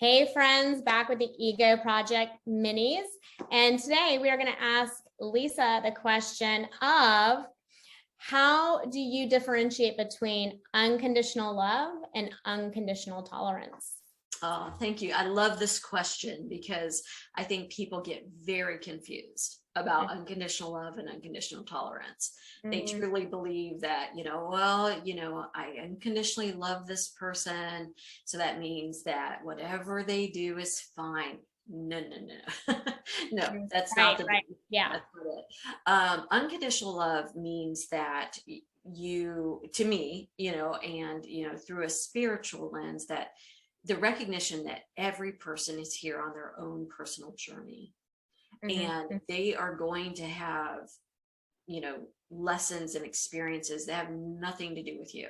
Hey friends, back with the Ego Project minis. And today we are going to ask Lisa the question of how do you differentiate between unconditional love and unconditional tolerance? Oh, thank you. I love this question because I think people get very confused about unconditional love and unconditional tolerance. They truly believe that, I unconditionally love this person. So that means that whatever they do is fine. No. No, that's not Right. Yeah. That's not it. Unconditional love means that to me, through a spiritual lens, that the recognition that every person is here on their own personal journey, and they are going to have, lessons and experiences that have nothing to do with you.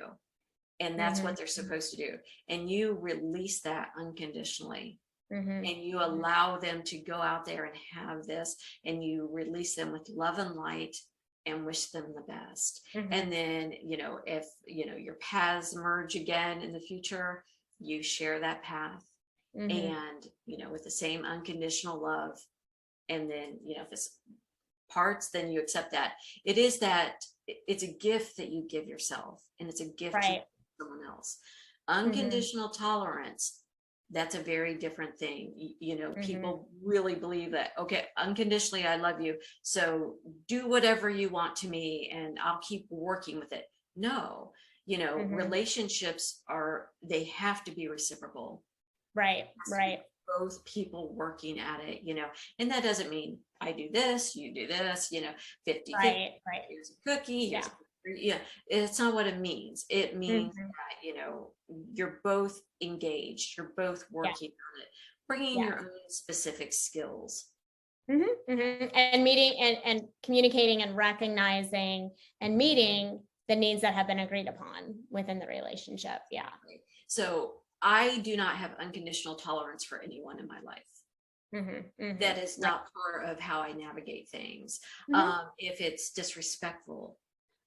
And that's what they're supposed to do. And you release that unconditionally. And you allow them to go out there and have this, and you release them with love and light and wish them the best. And then, if, your paths merge again in the future, you share that path and, with the same unconditional love. And then, if it's parts, then you accept that. It's a gift that you give yourself, and it's a gift to someone else. Unconditional tolerance, that's a very different thing. People really believe that, okay, unconditionally, I love you, so do whatever you want to me and I'll keep working with it. No, relationships they have to be reciprocal. Right. Both people working at it, and that doesn't mean I do this, you do this, 50, right. Here's a cookie. It's not what it means. It means that, you're both engaged, you're both working on it, bringing your own specific skills. And meeting and communicating and recognizing and meeting the needs that have been agreed upon within the relationship. Yeah. So I do not have unconditional tolerance for anyone in my life. That is not part of how I navigate things. If it's disrespectful,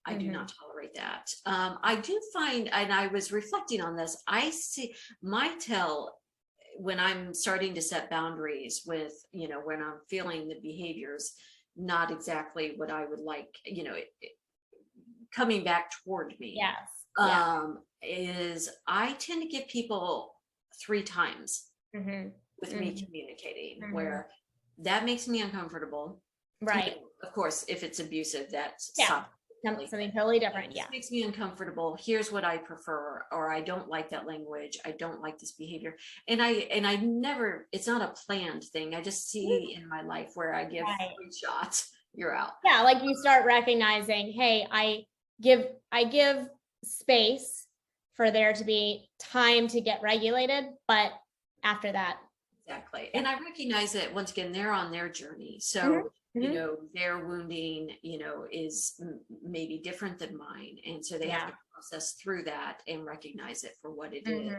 I do not tolerate that. I do find, and I was reflecting on this, I see my tell when I'm starting to set boundaries with, when I'm feeling the behaviors not exactly what I would like, coming back toward me. Yes. Is I tend to give people 3 times with me communicating, where that makes me uncomfortable. Right. Of course, if it's abusive, that's something totally different. It makes me uncomfortable. Here's what I prefer, or I don't like that language. I don't like this behavior. And I never, it's not a planned thing. I just see in my life where I give 3 shots, you're out. Yeah. Like you start recognizing, hey, I give space for there to be time to get regulated, but after that. Exactly. And I recognize that once again, they're on their journey. So, their wounding, is maybe different than mine. And so they have to process through that and recognize it for what it is.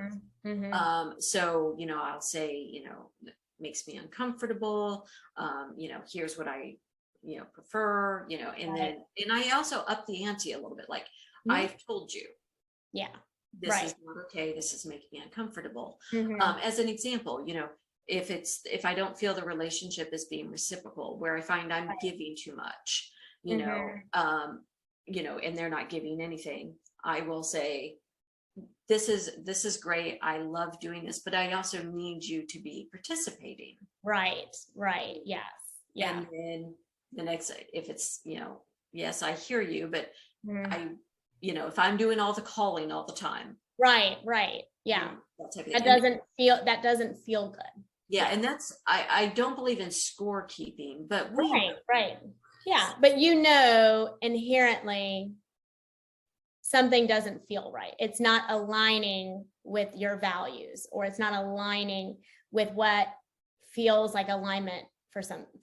So, I'll say, it makes me uncomfortable. Here's what I, prefer, and then, and I also up the ante a little bit. Like, I've told you. Yeah. This is not okay. This is making me uncomfortable. As an example, if I don't feel the relationship is being reciprocal, where I find I'm giving too much, and they're not giving anything, I will say, this is great. I love doing this, but I also need you to be participating. Right. Yes. Yeah. And then the next, if it's, yes, I hear you, but if I'm doing all the calling all the time. Right. Yeah. That doesn't feel good. Yeah. And that's, I don't believe in scorekeeping, but right. Yeah. But inherently something doesn't feel right. It's not aligning with your values, or it's not aligning with what feels like alignment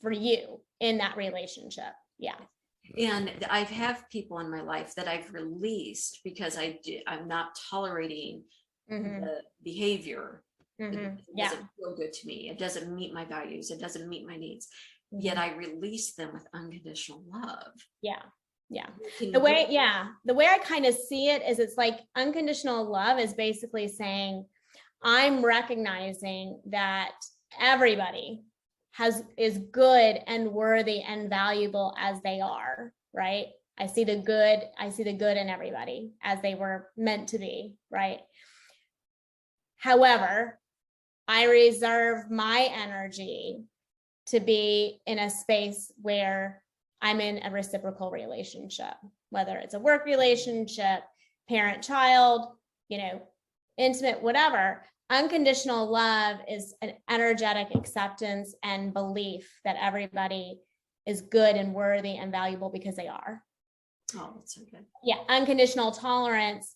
for you in that relationship. Yeah. And I have people in my life that I've released because I'm not tolerating the behavior. It doesn't feel good to me. It doesn't meet my values. It doesn't meet my needs. Yet I release them with unconditional love. Yeah. The way I kind of see it is, it's like unconditional love is basically saying, I'm recognizing that everybody is good and worthy and valuable as they are, right? I see the good in everybody as they were meant to be, right? However, I reserve my energy to be in a space where I'm in a reciprocal relationship, whether it's a work relationship, parent-child, intimate, whatever. Unconditional love is an energetic acceptance and belief that everybody is good and worthy and valuable because they are. Oh, that's so good. Yeah, unconditional tolerance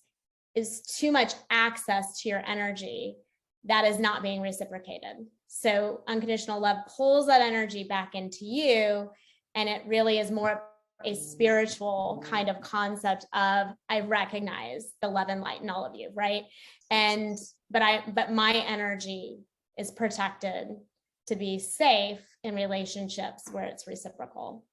is too much access to your energy that is not being reciprocated. So unconditional love pulls that energy back into you, and it really is more a spiritual kind of concept of, I recognize the love and light in all of you, right? But my energy is protected to be safe in relationships where it's reciprocal.